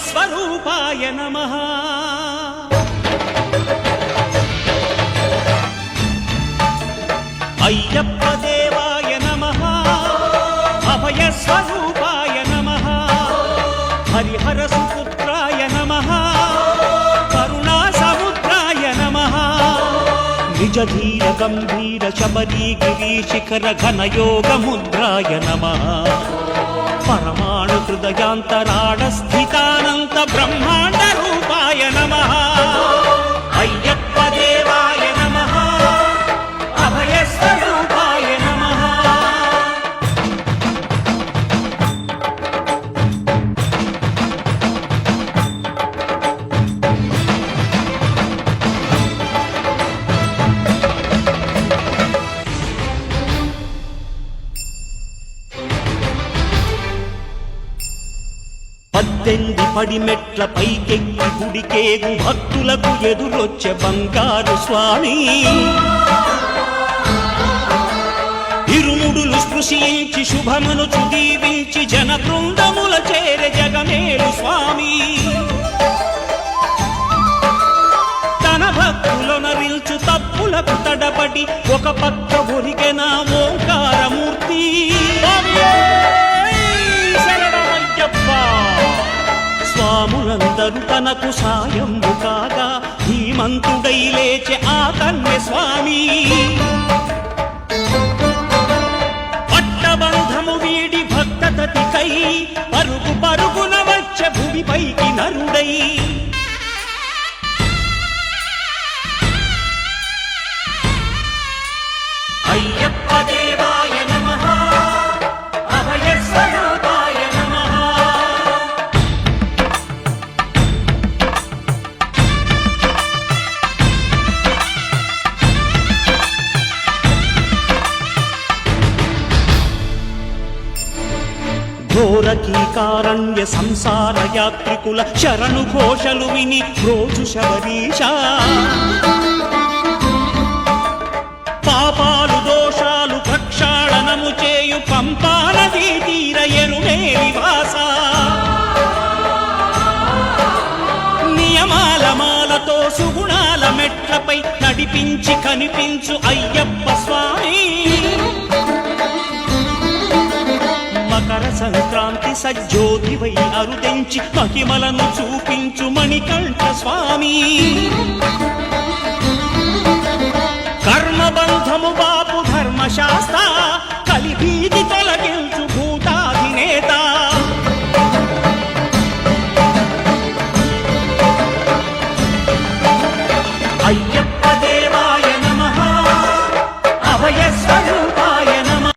అభయస్వరూపాయ నమః అయ్యప్ప దేవాయ నమః అభయస్వరూపాయ నమః హరిహర సుపుత్రాయ నమః కరుణా సముద్రాయ నమః నిజ ధీర గంభీర శబరీ గిరీశిఖర ఘనయోగ ముద్రాయ నమః పరమాణు హృదయాంతరాళ స్థితానంత బ్రహ్మాండ రూపాయ నమః అయ్యప్ప దేవాయ నమః అభయస్వరూపాయ నమః పద్దెంది పడిమెట్ల పైకెక్కి గుడికేగు భక్తులకు ఎదురొచ్చే బంగారు స్వామి ఇరుముడులు స్పృశించి శుభమును చుదీవించి జన బృందముల చేర జగమేలు స్వామి తన భక్తులొనరిల్చు తప్పులకు తడబడి ఒక పక్క ఒరిగెన ఓంకారమూర్తి స్వాములందరూ తనకు సాయము కాగా ధీమంతుడై లేచె ఆ కన్య స్వామి పట్టబంధము వీడి భక్తతతికై పరుగు పరుగున వచ్చె భూమిపైకి నరుడై అయ్యప్ప దేవాయ నమః అభయస్వరూపాయ నమః ఘోరకీకారణ్య సంసార యాత్రికుల శరణు ఘోషలు విని రోజు శబరీశ పాపాలు దోషాలు ప్రక్షాళనము చేయు పంపా నదీ తీర ఎరుమే నివాస నియమాల మాలతో సుగుణాల మెట్లపై నడిపించి కనిపించు అయ్యప్ప స్వామి మకర సంక్రాంతి సజ్జోతివై అరుదెంచి మహిమలను చూపించు మణికంఠ స్వామి కర్మబంధము బాపు ధర్మశాస్త్ర కలిభీతి తొలగించు భూతాధినేత అయ్యప్ప దేవాయ నమః అభయస్వరూపాయ నమః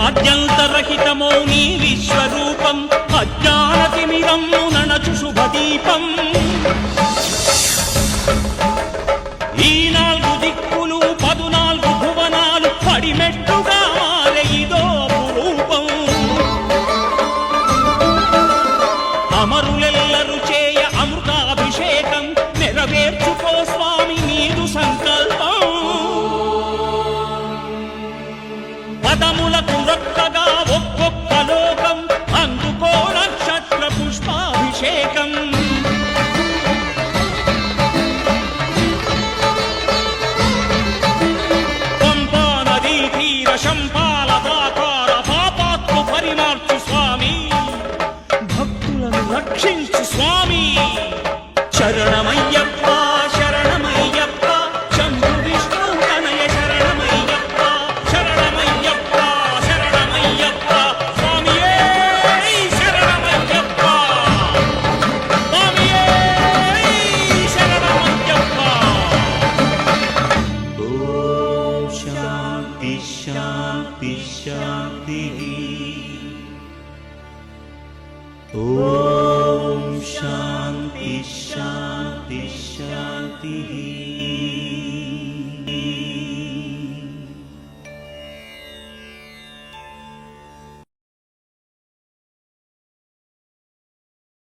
ఆద్యంతరహితమో నీ విశ్వరూపం అజ్ఞానతిమిరము ననచు శుభదీపం ఈ నాలుగు దిక్కులు 14 భువనాలు పడిమెట్టుగా మారే ఇదో అపురూపం అమరులెల్లరు చేయ అమృతాభిషేకం నెరవేర్చుకో స్వామి నీదు సంకల్పం పదములకు రొక్కగా ఒక్కొక్క లోకం అందుకో నక్షత్ర పుష్పాభిషేకం శంపాల దాకార పాపాత్ము పరిమార్చు స్వామి భక్తులను రక్షించు స్వామి శరణమయ్యప్ప శరణమయ్యప్ప శంభు విష్ణు తనయ శరణమయ్యప్ప శరణమయ్యప్ప శరణమయ్యప్ప స్వామియే శరణమయ్యప్ప స్వామియే శరణమయ్యప్ప ఓం శాంతి శాంతి శాంతి ఓ